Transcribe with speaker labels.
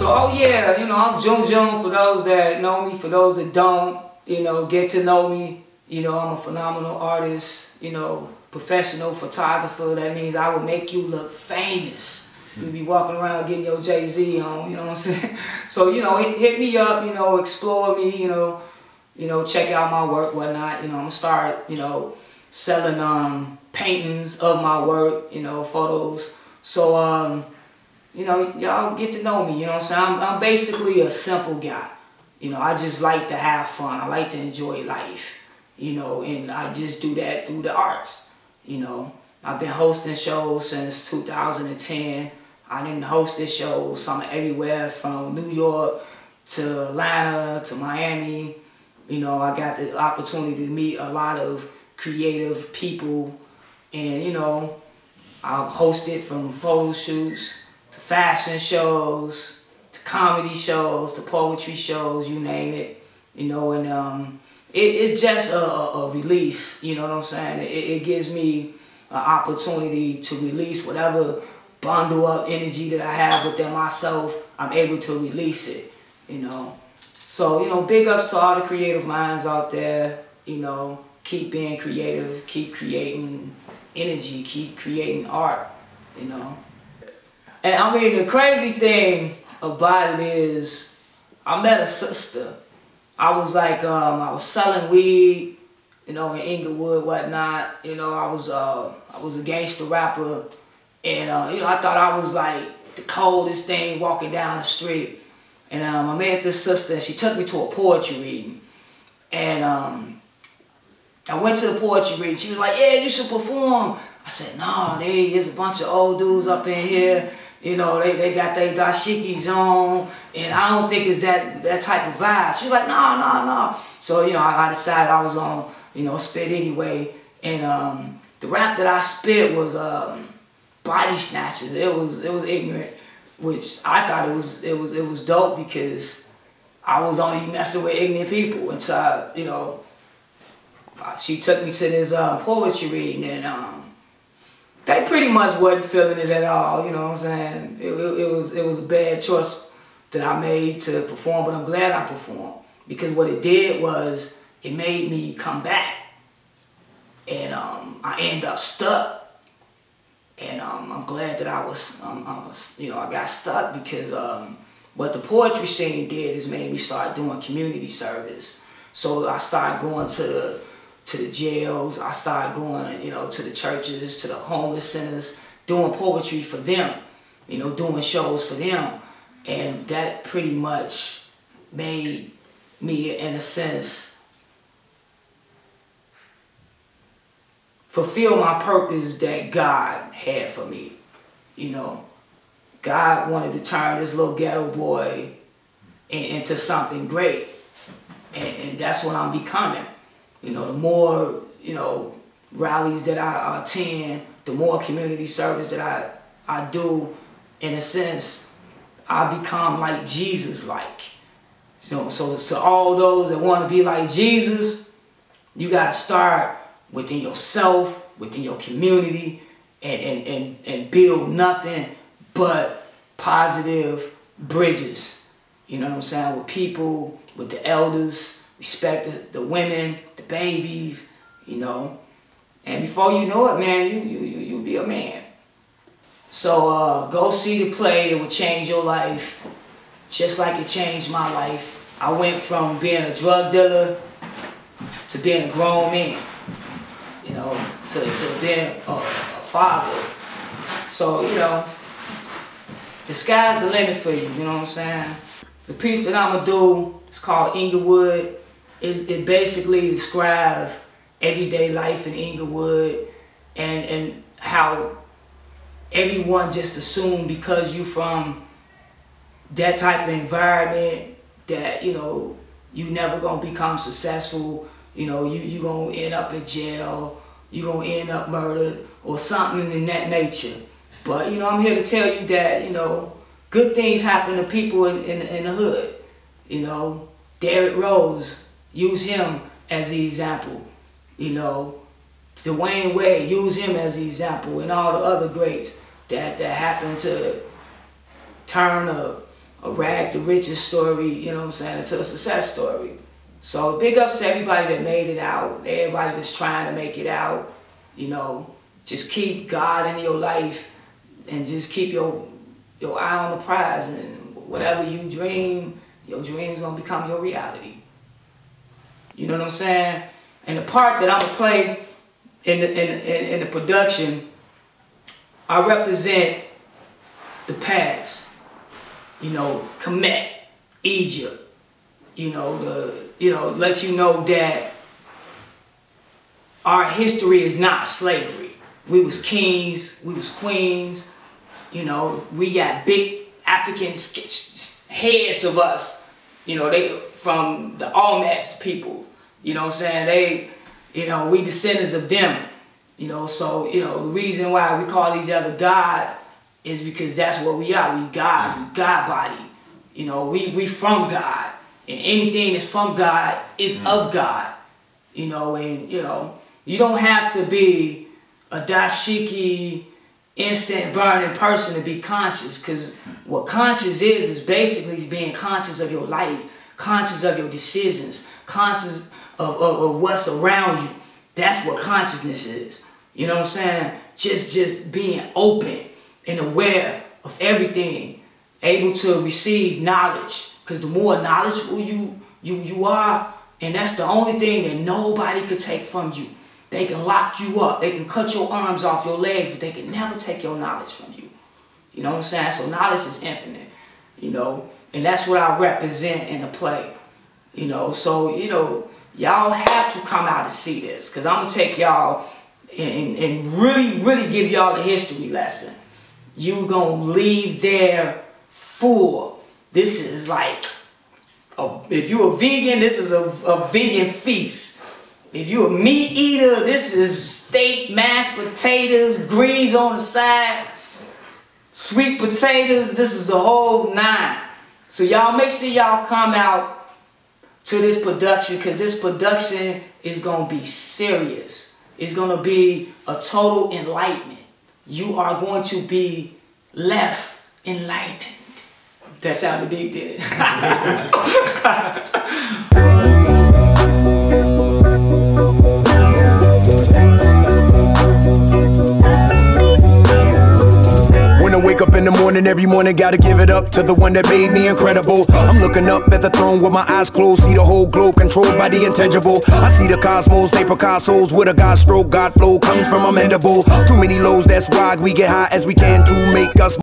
Speaker 1: So yeah, I'm JunJune for those that know me, for those that don't, get to know me. I'm a phenomenal artist, professional photographer. That means I will make you look famous. You'll be walking around getting your Jay-Z on, you know what I'm saying? So, hit me up, explore me, check out my work, whatnot. I'm gonna start, selling paintings of my work, photos. So, y'all get to know me, you know what I'm saying? I'm basically a simple guy. I just like to have fun. I like to enjoy life, and I just do that through the arts, I've been hosting shows since 2010. I didn't hosted shows everywhere from New York to Atlanta to Miami. I got the opportunity to meet a lot of creative people, and I've hosted from photo shoots to fashion shows to comedy shows to poetry shows, you name it, and it's just a release, you know what I'm saying? It gives me an opportunity to release whatever bundle up energy that I have within myself. I'm able to release it, So, big ups to all the creative minds out there, keep being creative, keep creating energy, keep creating art, And I mean, the crazy thing about it is, I met a sister. I was like, I was selling weed, in Inglewood, whatnot. I was a gangster rapper, and I thought I was like the coldest thing walking down the street. And I met this sister, and she took me to a poetry reading, and I went to the poetry reading. She was like, "Yeah, you should perform." I said, "No, there's a bunch of old dudes up in here. They got their dashikis on, and I don't think it's that type of vibe." She's like, no. So, I decided I was on, spit anyway. And the rap that I spit was body snatches. It was ignorant, which I thought it was dope because I was only messing with ignorant people until, she took me to this poetry reading, and they pretty much wasn't feeling it at all, you know what I'm saying? It was a bad choice that I made to perform, but I'm glad I performed, because what it did was it made me come back, and I ended up stuck, and I'm glad that I got stuck, because what the poetry scene did is made me start doing community service. So I started going to the jails, I started going, to the churches, to the homeless centers, doing poetry for them, doing shows for them. And that pretty much made me, in a sense, fulfill my purpose that God had for me. God wanted to turn this little ghetto boy into something great. And that's what I'm becoming. The more, rallies that I attend, the more community service that I do, in a sense, I become like Jesus-like. So to all those that want to be like Jesus, you got to start within yourself, within your community, and build nothing but positive bridges. You know what I'm saying? With people, with the elders, respect the women, the babies, and before you know it, man, you be a man. So go see the play. It will change your life, just like it changed my life. I went from being a drug dealer to being a grown man, to being a father. So, the sky's the limit for you, you know what I'm saying? The piece that I'm gonna do is called Inglewood. It basically describes everyday life in Inglewood, and how everyone just assumed because you from that type of environment that, you never gonna become successful, you gonna end up in jail, you gonna end up murdered or something in that nature. But, I'm here to tell you that, good things happen to people in the hood. Derrick Rose, use him as the example. Dwayne Wade, use him as the example, and all the other greats that happened to turn a a rag to riches story, you know what I'm saying, into a success story. So big ups to everybody that made it out, everybody that's trying to make it out, you know. Just keep God in your life and just keep your eye on the prize, and whatever you dream, your dream's gonna become your reality. You know what I'm saying? And the part that I'm gonna play in the production, I represent the past. You know, Kemet, Egypt. You know, let you know that our history is not slavery. We was kings, we was queens. You know, we got big African heads of us. You know, they from the Olmecs people. You know what I'm saying? They, you know, we descendants of them. You know, so, you know, the reason why we call each other gods is because that's what we are. We gods, we God body. You know, we from God. And anything that's from God is of God. You know, and, you know, you don't have to be a dashiki, incense burning person to be conscious, because what conscious is basically being conscious of your life, conscious of your decisions, conscious of what's around you. That's what consciousness is. You know what I'm saying? Just being open and aware of everything, able to receive knowledge, because the more knowledgeable you are, and that's the only thing that nobody could take from you. They can lock you up, they can cut your arms off your legs, but they can never take your knowledge from you. You know what I'm saying? So knowledge is infinite, you know, and that's what I represent in the play. You know, so, you know, y'all have to come out to see this, because I'm going to take y'all and really give y'all a history lesson. You're going to leave there full. This is like, if you're a vegan, this is a vegan feast. If you're a meat eater, this is steak, mashed potatoes, greens on the side, sweet potatoes. This is the whole 9. So y'all make sure y'all come out to this production, because this production is going to be serious. It's going to be a total enlightenment. You are going to be left enlightened. That sounded deep, didn't it?
Speaker 2: Wake up in the morning, every morning gotta give it up to the one that made me incredible. I'm looking up at the throne with my eyes closed, see the whole globe controlled by the intangible. I see the cosmos, they Picasso's with a God stroke, God flow comes from a mandible. Too many lows, that's why we get high as we can to make us